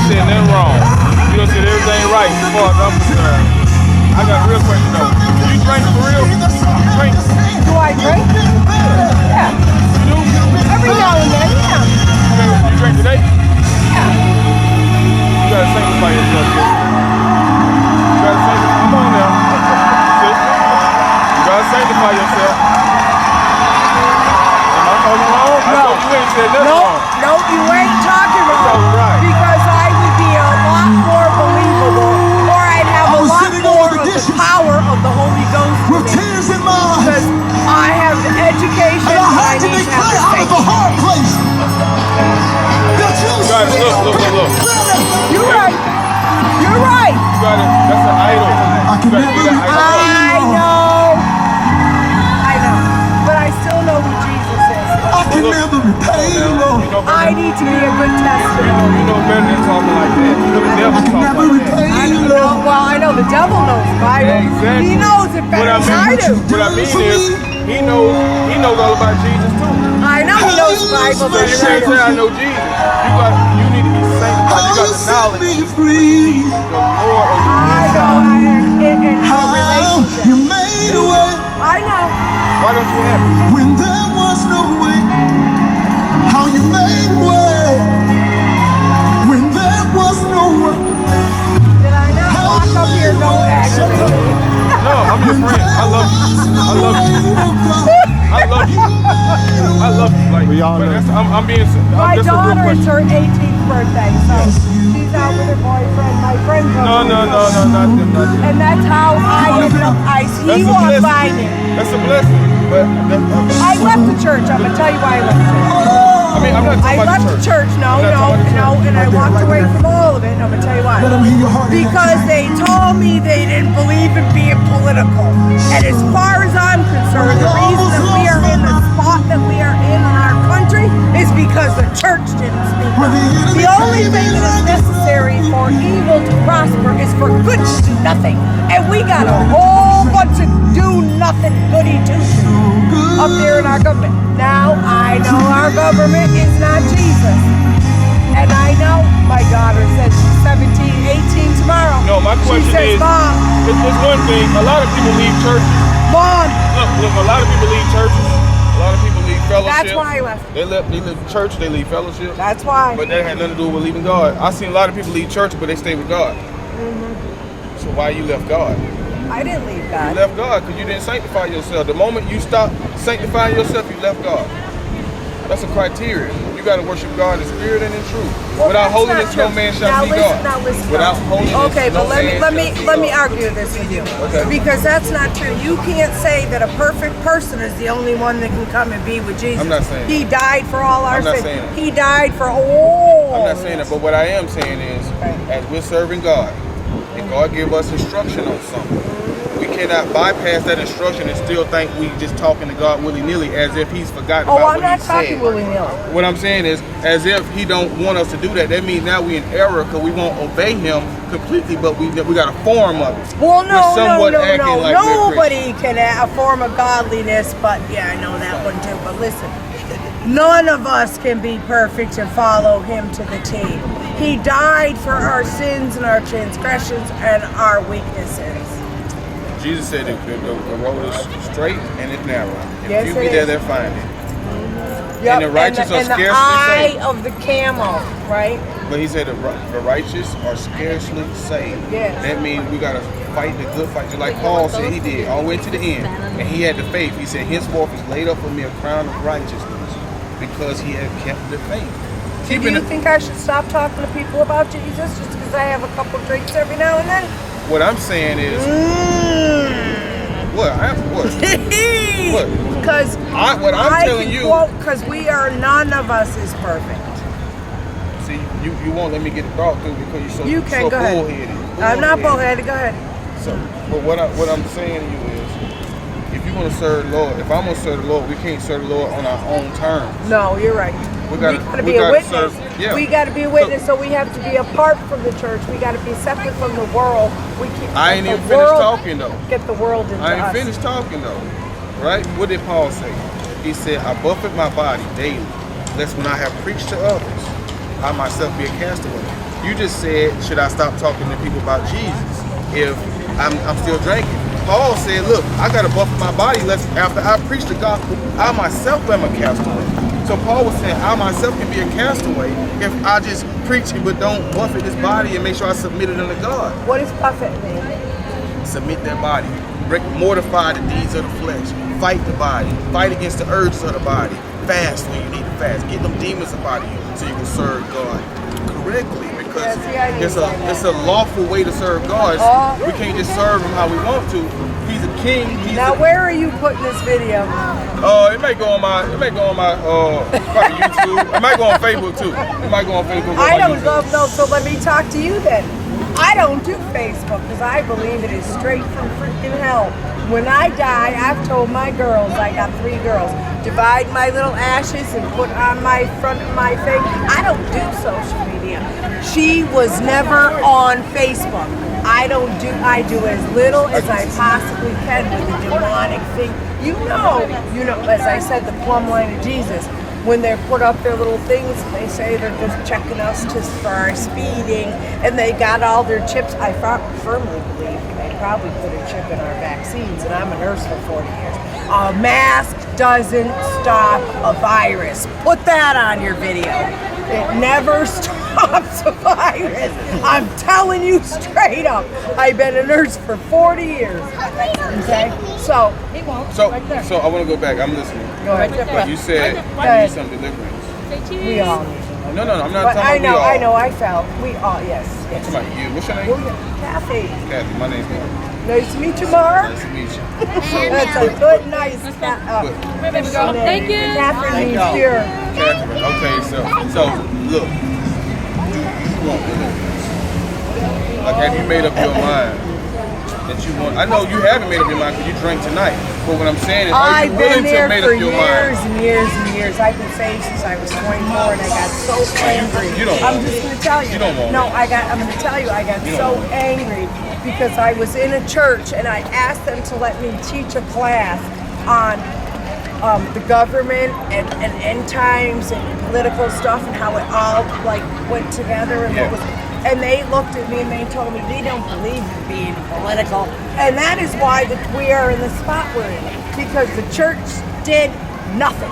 said nothing wrong. You done said everything right as far as I'm concerned. I got a real question though. Do you drink for real? You drink? Do I drink? Yeah. You do? Every now and then, yeah. You drink today? Yeah. You gotta sanctify yourself, sister. You gotta sanctify. Come on now, sister. You gotta sanctify yourself. Am I talking wrong? I thought you ain't said nothing wrong. No, you ain't talking wrong. all right. Because I would be a lot more believable, or I'd have a lot more of the power of the Holy Ghost in With me. tears in my eyes. Because I have the education And I that I had to need to have declare the out of the faith. hard place that you Guys, look. You're right. You're right. You gotta, that's an idol. You gotta get that idol up. I know. But I still know who Jesus is. I can never repay you, Lord. You know I better, need to be a good testimony. you know better than talking like that. You know the devil I can talk never like that. repay I you, don't know. Lord. Well, I know the devil knows the Bible. Yeah, exactly. He knows it better than I do. What I mean is, he knows all about Jesus too. I know he knows the Bible So better you than I can't do. say I know Jesus. You need to be sanctified. You got the knowledge. Me free. The Lord of the I know. In no How relationship. you made a way I know. Why don't you have it? when there was no way. How you made a way when there was no way. Did I not walk up here no aggravate? No, I'm your friend. I love you. I love you. I love you. I love you. Like, We all but love that's, I'm being. My that's a real daughter, it's question. her 18th birthday, so she's out with her boyfriend. My friend goes No, not them. And that's how I ended up. That's He a walked blessing. by me. That's a blessing. But I left the church. I'm gonna tell you why I left the church. I mean, I'm not I talking about left the the church. church. No, I'm not talking about the and I walked away from all of it. And I'm gonna tell you why. Let 'em hear your heart. Because they told me they didn't believe in being political. And as far as I'm concerned, the reason that we are in the spot that we are in our country is because the church didn't speak up. The only thing that is necessary for evil to prosper is for good to do nothing. And we got a whole bunch of do nothing goody two-shoes up there in our government. Now I know our government is not Jesus. And I know my daughter said she's 17, 18 tomorrow. No, my question She says, is, Mom, it's one thing. A lot of people leave churches. Mom. Look, a lot of people leave churches. A lot of people leave fellowship. That's why I left. They leave church. They leave fellowship. That's why. But that had nothing to do with leaving God. I seen a lot of people leave church, but they stay with God. So why you left God? I didn't leave You God. left God because you didn't sanctify yourself. The moment you stop sanctifying yourself, you left God. That's a criteria. You got to worship God in spirit and in truth. Well, Without that's holiness, not no true. man shall Now see listen, God. now listen. Without holiness, Okay, no but let man me shall see God. argue this with you. Okay. Because that's not true. You can't say that a perfect person is the only one that can come and be with Jesus. I'm not saying He died for all our I'm not sins. saying that. He died for all. I'm not saying that, but what I am saying is, as we're serving God, and God give us instruction on something, we cannot bypass that instruction and still think we just talking to God willy-nilly as if he's forgotten Oh, about I'm what not he talking said. willy-nilly. What I'm saying is, as if he don't want us to do that. That means now we in error because we won't obey him completely, but we got a form of it. Well, We're no. somewhat acting like we're Nobody can have a form of godliness, but yeah, I know that one too. But listen, none of us can be perfect and follow him to the T. He died for our sins and our transgressions and our weaknesses. Jesus said that the road is straight and it's narrow. If Yes, you it be there, is. they'll find it. Yep, the righteous are and scarcely the eye saved. of the camel, right? But he said the righteous are scarcely saved. Yes. That means we gotta fight the good fight, just like Paul said he did, all the way to the end. And he had the faith. He said, henceforth is laid up for me a crown of righteousness, because he had kept the faith. Do you think I should stop talking to people about Jesus just because I have a couple drinks every now and then? What I'm saying is, what? What? Because What I'm telling you. because none of us is perfect. See, you won't let me get the thought through because you're so, You can, so go ahead. bullheaded. I'm not bullheaded. Go ahead. So, but what I'm saying to you is, if you're gonna serve the Lord, if I'm gonna serve the Lord, we can't serve the Lord on our own terms. No, you're right. We gotta be a gotta witness. serve- yeah. We got to be a witness, so we have to be apart from the church. We got to be separate from the world. We can't. I ain't let even the finished world talking though. Get the world into I ain't us. finished talking though. Right? What did Paul say? He said, I buffet my body daily, lest when I have preached to others, I myself be a castaway. You just said, should I stop talking to people about Jesus if I'm still drinking? Paul said, look, I got to buffet my body lest after I preach the gospel, I myself am a castaway. So Paul was saying, I myself can be a castaway if I just preach it but don't buffet this body and make sure I submit it unto God. What does buffet mean? Submit their body. Mortify the deeds of the flesh. Fight the body. Fight against the urges of the body. Fast when you need to fast. Get them demons up out of you so you can serve God correctly. Because it's a lawful way to serve God. We can't just serve him how we want to. He's a king. Where are you putting this video? It may go on my probably YouTube. It might go on Facebook too. It might go on Facebook. I don't know, so let me talk to you then. I don't do Facebook because I believe it is straight from freaking hell. When I die, I've told my girls, I got 3 girls, divide my little ashes and put on my front of my face. I don't do social media. She was never on Facebook. I do as little as I possibly can with the demonic thing. You know, as I said, the plumb line of Jesus. When they put up their little things, they say they're just checking us for our speeding, and they got all their chips. I firmly believe they probably put a chip in our vaccines, and I'm a nurse for 40 years. A mask doesn't stop a virus. Put that on your video. It never stops a virus. I'm telling you straight up. I've been a nurse for 40 years. Okay? So, right there. So I want to go back. I'm listening. Go ahead. But you said I need some deliverance. We all need. No, I'm not But talking about I know, I felt. We all, yes. I'm talking about you. What's your name? Kathy. Kathy. My name's Mark. Nice to meet you, Mark. Nice to meet you. That's a good, nice Thank you. Catherine means pure. Catherine. Okay, so look, you want deliverance. Like, have you made up your mind that you want? I know you haven't made up your mind because you drank tonight. But what I'm saying is, are you I've willing been to there make for up your years mind? and years and years. I've been saved since I was 24, and I got so angry. You don't I'm want just going to tell you. You don't want No, I'm going to tell you. I got You so don't want angry because I was in a church and I asked them to let me teach a class on the government and end times and political stuff and how it all like went together and what was. And they looked at me and they told me they don't believe in being political. And that is why we are in the spot we're in. Because the church did nothing.